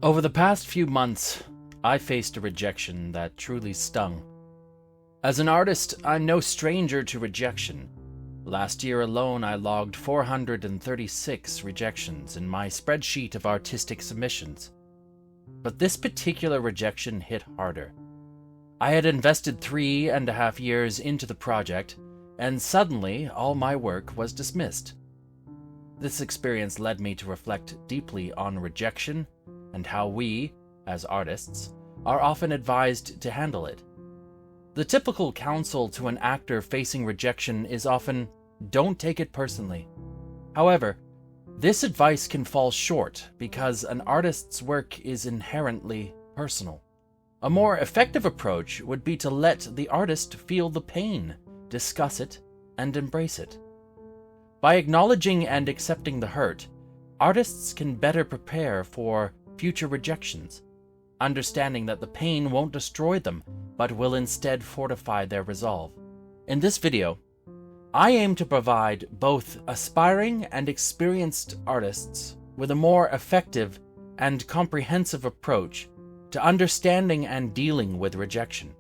Over the past few months, I faced a rejection that truly stung. As an artist, I'm no stranger to rejection. Last year alone, I logged 436 rejections in my spreadsheet of artistic submissions. But this particular rejection hit harder. I had invested 3.5 years into the project, and suddenly all my work was dismissed. This experience led me to reflect deeply on rejection and how we, as artists, are often advised to handle it. The typical counsel to an actor facing rejection is often, "Don't take it personally." However, this advice can fall short because an artist's work is inherently personal. A more effective approach would be to let the artist feel the pain, discuss it, and embrace it. By acknowledging and accepting the hurt, artists can better prepare for future rejections, understanding that the pain won't destroy them, but will instead fortify their resolve. In this video, I aim to provide both aspiring and experienced artists with a more effective and comprehensive approach to understanding and dealing with rejection.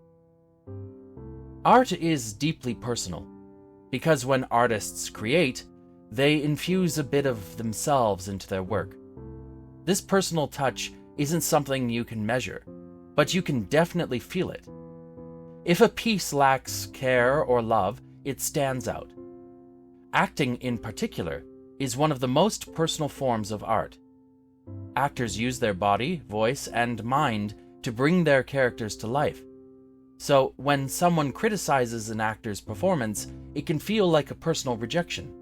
Art is deeply personal, because when artists create, they infuse a bit of themselves into their work. This personal touch isn't something you can measure, but you can definitely feel it. If a piece lacks care or love, it stands out. Acting, in particular, is one of the most personal forms of art. Actors use their body, voice, and mind to bring their characters to life. So, when someone criticizes an actor's performance, it can feel like a personal rejection.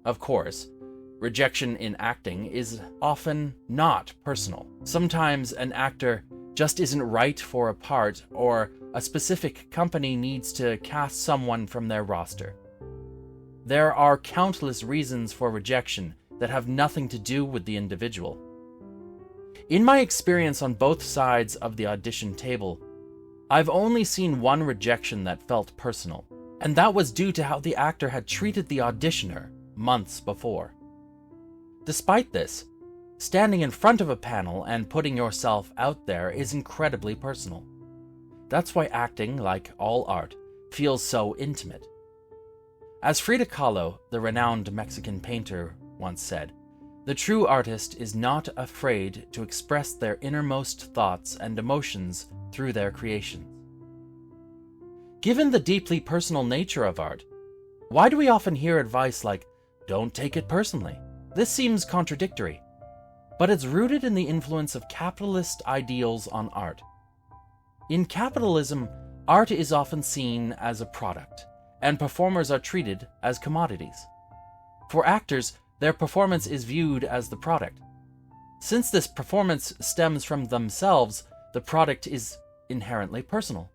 Of course, rejection in acting is often not personal. Sometimes an actor just isn't right for a part, or a specific company needs to cast someone from their roster. There are countless reasons for rejection that have nothing to do with the individual. In my experience on both sides of the audition table, I've only seen one rejection that felt personal, and that was due to how the actor had treated the auditioner months before. Despite this, standing in front of a panel and putting yourself out there is incredibly personal. That's why acting, like all art, feels so intimate. As Frida Kahlo, the renowned Mexican painter, once said, "The true artist is not afraid to express their innermost thoughts and emotions through their creations." Given the deeply personal nature of art, why do we often hear advice like, "Don't take it personally"? This seems contradictory, but it's rooted in the influence of capitalist ideals on art. In capitalism, art is often seen as a product, and performers are treated as commodities. For actors, their performance is viewed as the product. Since this performance stems from themselves, the product is inherently personal.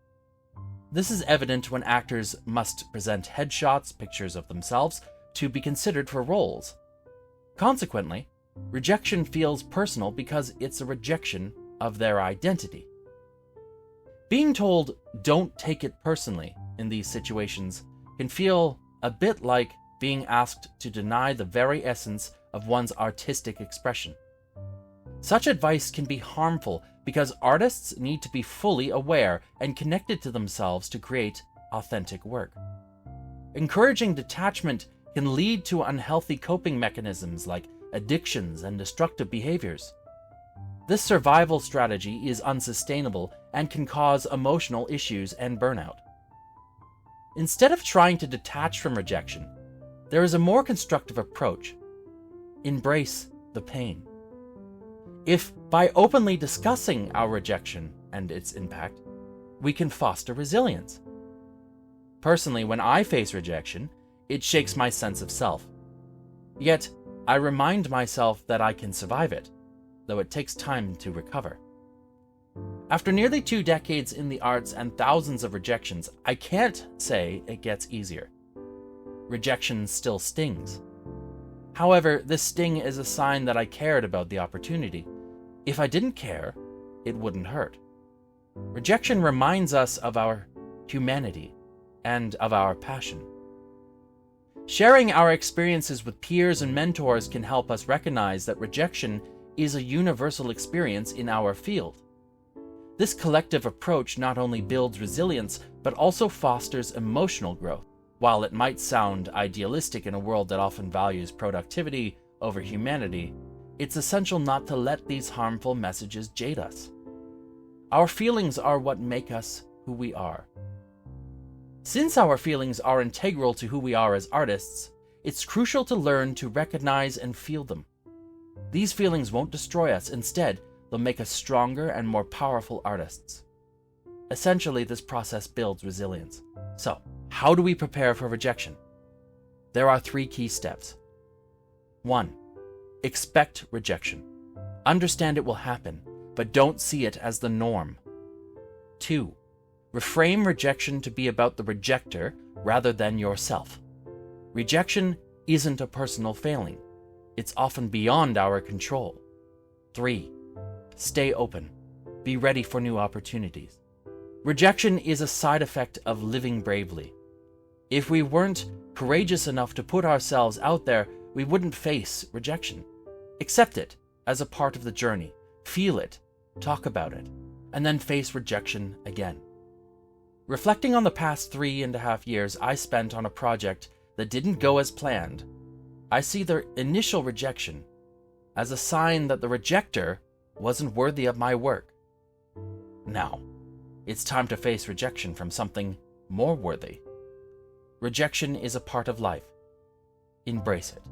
This is evident when actors must present headshots, pictures of themselves, to be considered for roles. Consequently, rejection feels personal because it's a rejection of their identity. Being told, "Don't take it personally," in these situations can feel a bit like being asked to deny the very essence of one's artistic expression. Such advice can be harmful because artists need to be fully aware and connected to themselves to create authentic work. Encouraging detachment can lead to unhealthy coping mechanisms like addictions and destructive behaviors. This survival strategy is unsustainable and can cause emotional issues and burnout. Instead of trying to detach from rejection, there is a more constructive approach. Embrace the pain. If, by openly discussing our rejection and its impact, we can foster resilience. Personally, when I face rejection, it shakes my sense of self. Yet, I remind myself that I can survive it, though it takes time to recover. After nearly 2 decades in the arts and thousands of rejections, I can't say it gets easier. Rejection still stings. However, this sting is a sign that I cared about the opportunity. If I didn't care, it wouldn't hurt. Rejection reminds us of our humanity and of our passion. Sharing our experiences with peers and mentors can help us recognize that rejection is a universal experience in our field. This collective approach not only builds resilience, but also fosters emotional growth. While it might sound idealistic in a world that often values productivity over humanity, it's essential not to let these harmful messages jade us. Our feelings are what make us who we are. Since our feelings are integral to who we are as artists, it's crucial to learn to recognize and feel them. These feelings won't destroy us. Instead, they'll make us stronger and more powerful artists. Essentially, this process builds resilience. So, how do we prepare for rejection? There are 3 key steps. 1. Expect rejection. Understand it will happen, but don't see it as the norm. 2. Reframe rejection to be about the rejecter rather than yourself. Rejection isn't a personal failing. It's often beyond our control. 3. Stay open. Be ready for new opportunities. Rejection is a side effect of living bravely. If we weren't courageous enough to put ourselves out there, we wouldn't face rejection. Accept it as a part of the journey. Feel it, talk about it, and then face rejection again. Reflecting on the past 3.5 years I spent on a project that didn't go as planned, I see the initial rejection as a sign that the rejecter wasn't worthy of my work. Now, it's time to face rejection from something more worthy. Rejection is a part of life. Embrace it.